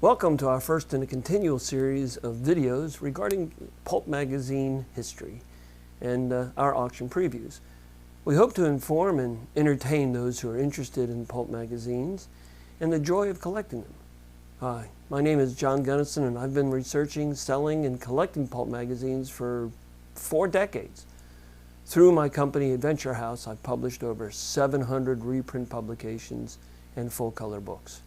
Welcome to our first in a continual series of videos regarding pulp magazine history and our auction previews. We hope to inform and entertain those who are interested in pulp magazines and the joy of collecting them. Hi, my name is John Gunnison, and I've been researching, selling, and collecting pulp magazines for 4 decades. Through my company Adventure House, I've published over 700 reprint publications and full-color books.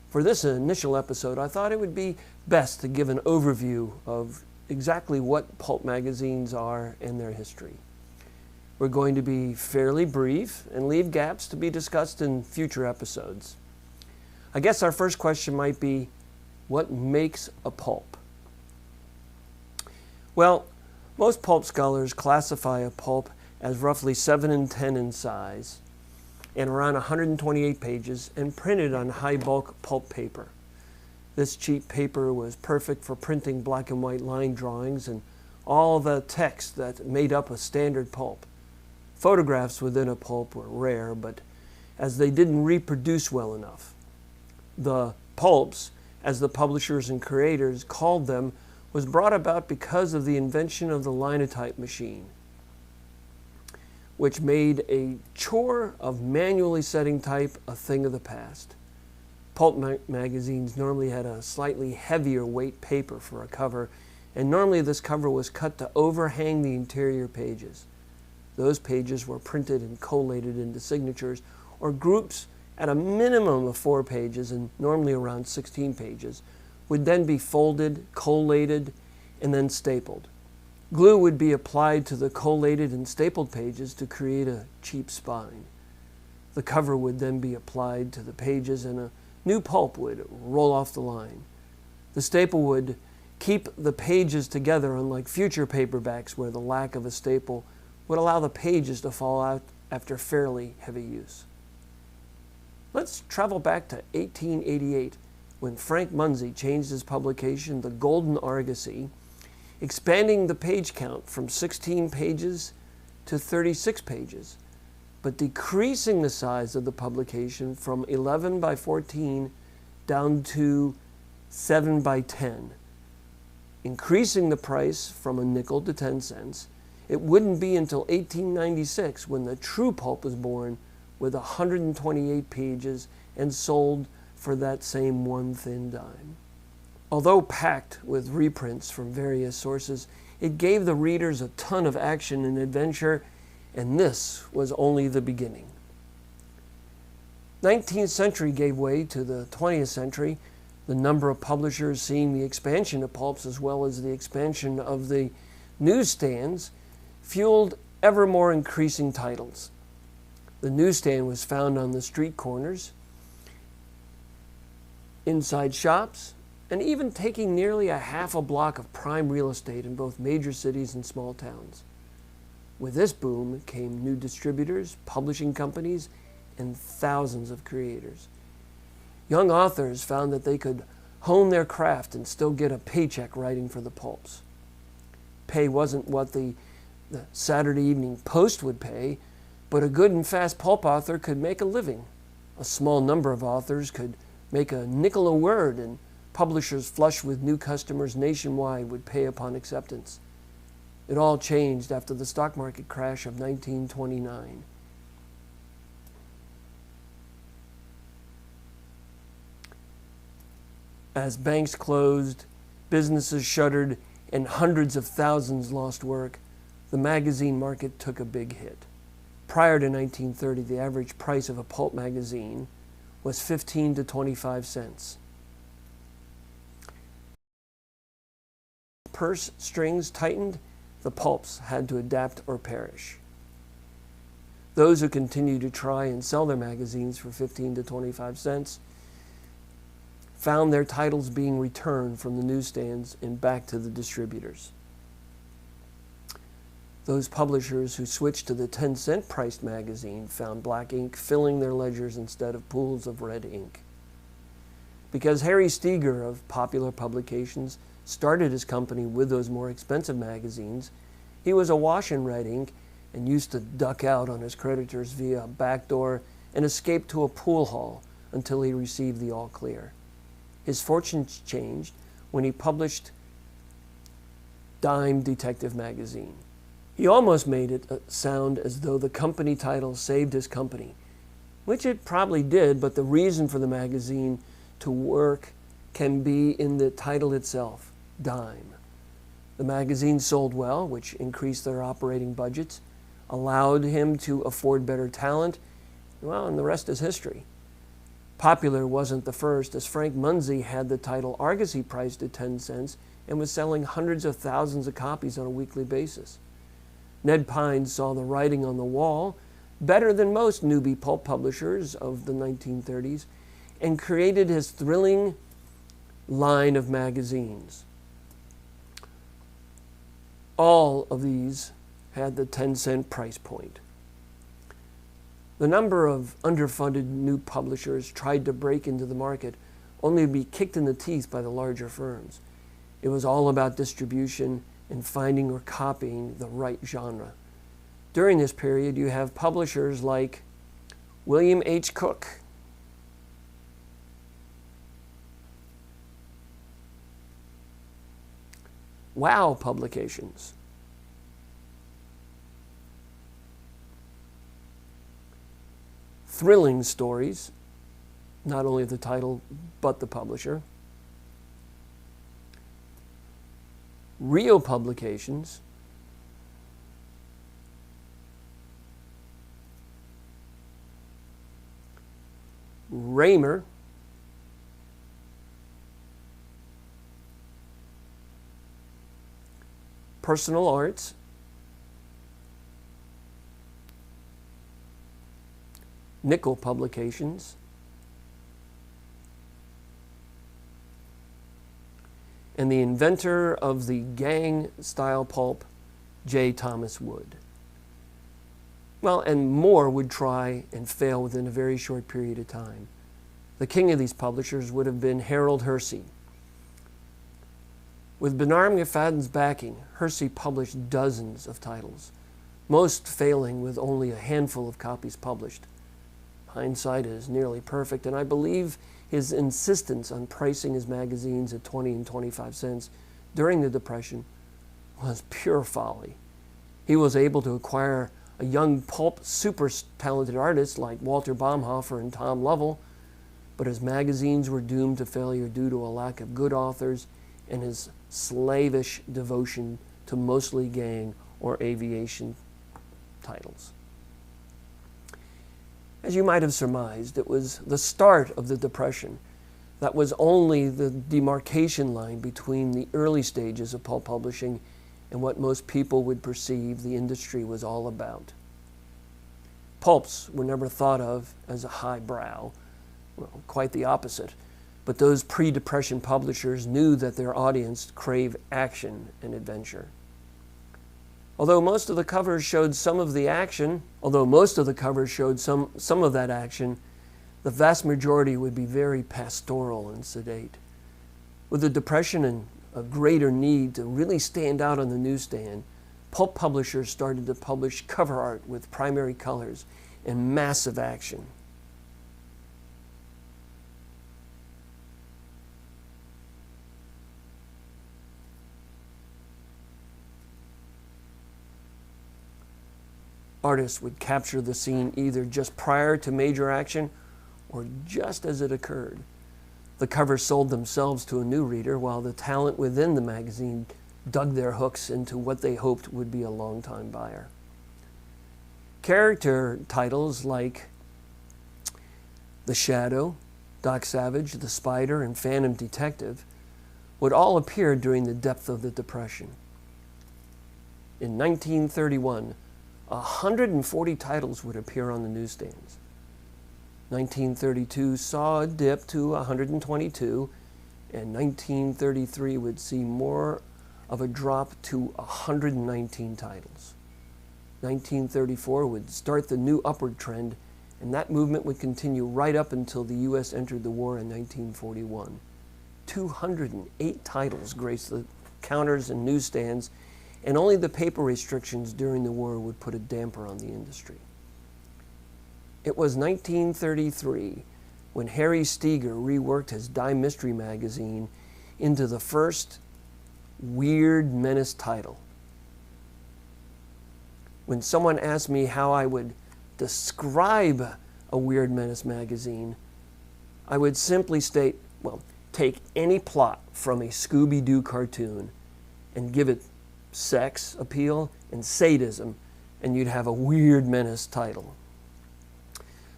For this initial episode, I thought it would be best to give an overview of exactly what pulp magazines are and their history. We're going to be fairly brief and leave gaps to be discussed in future episodes. I guess our first question might be, what makes a pulp? Well, most pulp scholars classify a pulp as roughly 7 and 10 in size, and around 128 pages, and printed on high bulk pulp paper. This cheap paper was perfect for printing black and white line drawings and all the text that made up a standard pulp. Photographs within a pulp were rare, but as they didn't reproduce well enough. The pulps, as the publishers and creators called them, was brought about because of the invention of the linotype machine, which made a chore of manually setting type a thing of the past. Pulp magazines normally had a slightly heavier weight paper for a cover, and normally this cover was cut to overhang the interior pages. Those pages were printed and collated into signatures or groups at a minimum of 4 pages, and normally around 16 pages, would then be folded, collated, and then stapled. Glue would be applied to the collated and stapled pages to create a cheap spine. The cover would then be applied to the pages, and a new pulp would roll off the line. The staple would keep the pages together, unlike future paperbacks where the lack of a staple would allow the pages to fall out after fairly heavy use. Let's travel back to 1888 when Frank Munsey changed his publication, The Golden Argosy, expanding the page count from 16 pages to 36 pages, but decreasing the size of the publication from 11 by 14 down to 7 by 10, increasing the price from a nickel to 10 cents. It wouldn't be until 1896 when the true pulp was born with 128 pages and sold for that same 1 thin dime. Although packed with reprints from various sources, it gave the readers a ton of action and adventure, and this was only the beginning. 19th century gave way to the 20th century, the number of publishers seeing the expansion of pulps as well as the expansion of the newsstands fueled ever more increasing titles. The newsstand was found on the street corners, inside shops, and even taking nearly a half a block of prime real estate in both major cities and small towns. With this boom came new distributors, publishing companies, and thousands of creators. Young authors found that they could hone their craft and still get a paycheck writing for the pulps. Pay wasn't what the Saturday Evening Post would pay, but a good and fast pulp author could make a living. A small number of authors could make a nickel a word, and publishers flush with new customers nationwide would pay upon acceptance. It all changed after the stock market crash of 1929. As banks closed, businesses shuttered, and hundreds of thousands lost work, the magazine market took a big hit. Prior to 1930, the average price of a pulp magazine was 15 to 25 cents. Purse strings tightened, the pulps had to adapt or perish. Those who continued to try and sell their magazines for 15 to 25 cents found their titles being returned from the newsstands and back to the distributors. Those publishers who switched to the 10-cent priced magazine found black ink filling their ledgers instead of pools of red ink. Because Harry Steger of Popular Publications started his company with those more expensive magazines, he was awash in red ink and used to duck out on his creditors via a back door and escape to a pool hall until he received the all clear. his fortunes changed when he published Dime Detective magazine. He almost made it sound as though the company title saved his company, which it probably did, but the reason for the magazine to work can be in the title itself, Dime. The magazine sold well, which increased their operating budgets, allowed him to afford better talent, well, and the rest is history. Popular wasn't the first, as Frank Munsey had the title Argosy priced at 10 cents and was selling hundreds of thousands of copies on a weekly basis. Ned Pines saw the writing on the wall, better than most newbie pulp publishers of the 1930s, and created his thrilling line of magazines. All of these had the 10-cent price point. The number of underfunded new publishers tried to break into the market only to be kicked in the teeth by the larger firms. It was all about distribution and finding or copying the right genre. During this period, you have publishers like William H. Cook, Wow Publications, Thrilling Stories, not only the title, but the publisher, Rio Publications, Raymer, Personal Arts, Nickel Publications, and the inventor of the gang-style pulp, J. Thomas Wood. Well, and more would try and fail within a very short period of time. The king of these publishers would have been Harold Hersey. With Bernard McFadden's backing, Hersey published dozens of titles, most failing with only a handful of copies published. Hindsight is nearly perfect, and I believe his insistence on pricing his magazines at 20 and 25 cents during the Depression was pure folly. He was able to acquire a young pulp super talented artist like Walter Baumhofer and Tom Lovell, but his magazines were doomed to failure due to a lack of good authors and his slavish devotion to mostly gang or aviation titles. As you might have surmised, it was the start of the Depression that was only the demarcation line between the early stages of pulp publishing and what most people would perceive the industry was all about. Pulps were never thought of as a highbrow, well, quite the opposite. But those pre-Depression publishers knew that their audience craved action and adventure. Although most of the covers showed some of that action, the vast majority would be very pastoral and sedate. With the Depression and a greater need to really stand out on the newsstand, pulp publishers started to publish cover art with primary colors and massive action. Artists would capture the scene either just prior to major action or just as it occurred. The covers sold themselves to a new reader, while the talent within the magazine dug their hooks into what they hoped would be a long-time buyer. Character titles like The Shadow, Doc Savage, The Spider, and Phantom Detective would all appear during the depth of the Depression. In 1931, 140 titles would appear on the newsstands. 1932 saw a dip to 122, and 1933 would see more of a drop to 119 titles. 1934 would start the new upward trend, and that movement would continue right up until the U.S. entered the war in 1941. 208 titles graced the counters and newsstands, and only the paper restrictions during the war would put a damper on the industry. It was 1933 when Harry Steger reworked his Dime Mystery magazine into the first Weird Menace title. When someone asked me how I would describe a Weird Menace magazine, I would simply state, well, take any plot from a Scooby-Doo cartoon and give it sex appeal and sadism, and you'd have a Weird Menace title.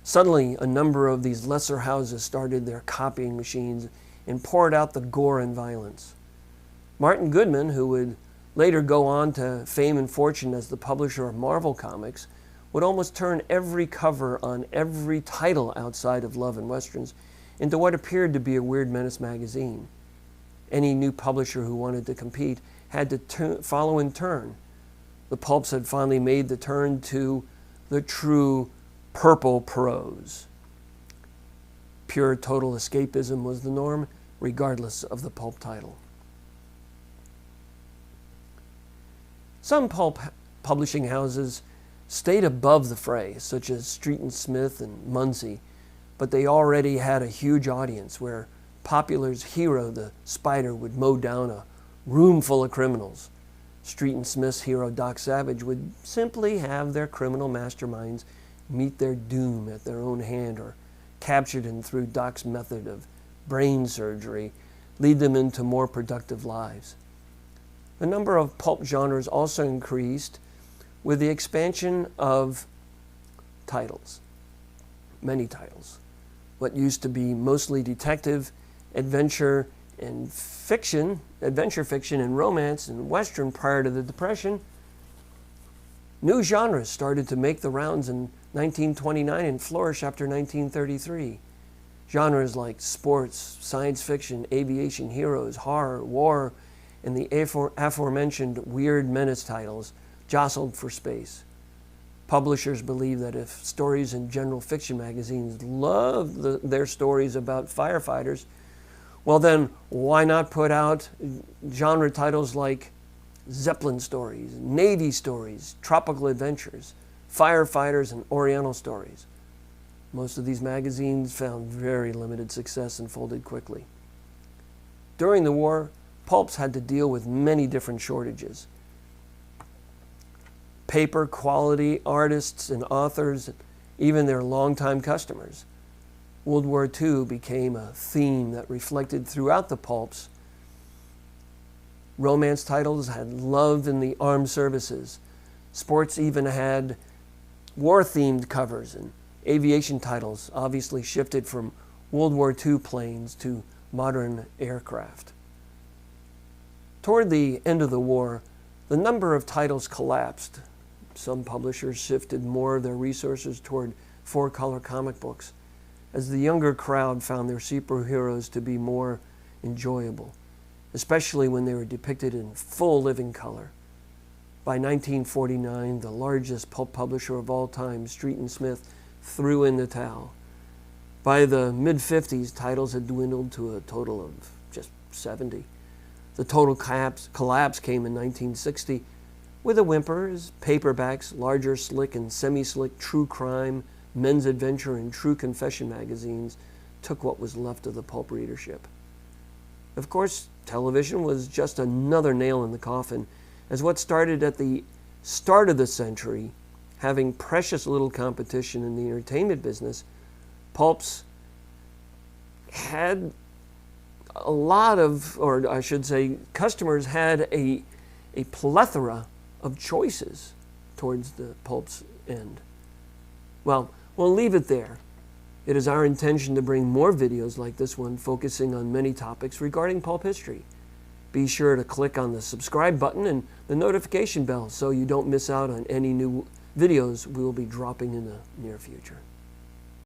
Suddenly, a number of these lesser houses started their copying machines and poured out the gore and violence. Martin Goodman, who would later go on to fame and fortune as the publisher of Marvel Comics, would almost turn every cover on every title outside of Love and Westerns into what appeared to be a Weird Menace magazine. Any new publisher who wanted to compete had to follow in turn. The pulps had finally made the turn to the true purple prose. Pure total escapism was the norm, regardless of the pulp title. Some pulp publishing houses stayed above the fray, such as Street and Smith and Munsey, but they already had a huge audience where Popular's hero, the Spider, would mow down a room full of criminals. Street and Smith's hero, Doc Savage, would simply have their criminal masterminds meet their doom at their own hand, or captured and through Doc's method of brain surgery, lead them into more productive lives. The number of pulp genres also increased with the expansion of titles, many titles. What used to be mostly detective, adventure fiction and romance and Western prior to the Depression, new genres started to make the rounds in 1929 and flourish after 1933. Genres like sports, science fiction, aviation, heroes, horror, war, and the aforementioned Weird Menace titles jostled for space. Publishers believe that if stories in general fiction magazines love their stories about firefighters, well then, why not put out genre titles like Zeppelin stories, Navy stories, tropical adventures, firefighters, and Oriental stories? Most of these magazines found very limited success and folded quickly. During the war, pulps had to deal with many different shortages. Paper quality artists and authors, even their longtime customers. World War II became a theme that reflected throughout the pulps. Romance titles had love in the armed services. Sports even had war-themed covers, and aviation titles obviously shifted from World War II planes to modern aircraft. Toward the end of the war, the number of titles collapsed. Some publishers shifted more of their resources toward four-color comic books, as the younger crowd found their superheroes to be more enjoyable, especially when they were depicted in full living color. By 1949, the largest pulp publisher of all time, Street and Smith, threw in the towel. By the mid-50s, titles had dwindled to a total of just 70. The total collapse came in 1960 with a whimper as paperbacks, larger slick and semi-slick true crime, men's adventure, and true confession magazines took what was left of the pulp readership. Of course, television was just another nail in the coffin, as what started at the start of the century, having precious little competition in the entertainment business, pulps had a lot of, or I should say, customers had a plethora of choices towards the pulp's end. Well, we'll leave it there. It is our intention to bring more videos like this one focusing on many topics regarding pulp history. Be sure to click on the subscribe button and the notification bell so you don't miss out on any new videos we will be dropping in the near future.